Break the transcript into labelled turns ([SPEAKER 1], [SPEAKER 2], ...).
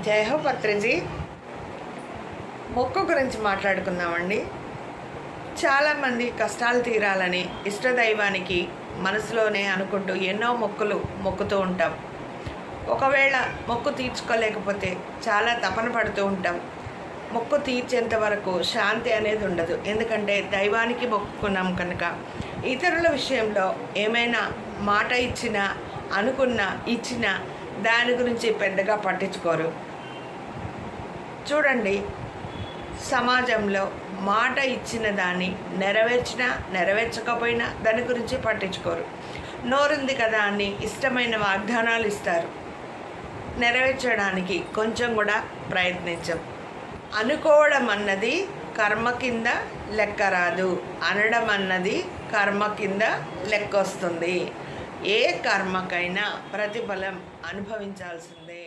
[SPEAKER 1] జై హో పత్రిజీ. మొక్కు గురించి మాట్లాడుకుందామండి. చాలామంది కష్టాలు తీరాలని ఇష్టదైవానికి మనసులోనే అనుకుంటూ ఎన్నో మొక్కులు మొక్కుతూ ఉంటాం. ఒకవేళ మొక్కు తీర్చుకోలేకపోతే చాలా తపన పడుతూ ఉంటాం. మొక్కు తీర్చేంత వరకు శాంతి అనేది ఉండదు. ఎందుకంటే దైవానికి మొక్కుకున్నాం కనుక ఇతరుల విషయంలో ఏమైనా మాట ఇచ్చినా ఇచ్చినా దాని గురించి పెద్దగా పట్టించుకోరు. చూడండి, సమాజంలో మాట ఇచ్చిన దాన్ని నెరవేర్చకపోయినా దాని గురించి పట్టించుకోరు. నోరుంది కదా అని ఇష్టమైన వాగ్దానాలు ఇస్తారు, నెరవేర్చడానికి కొంచెం కూడా ప్రయత్నించం. అనుకోవడం అన్నది కర్మ కింద లెక్క రాదు, అనడం అన్నది కర్మ కింద లెక్క వస్తుంది. ఏ కర్మకైనా ప్రతిఫలం అనుభవించాల్సిందే.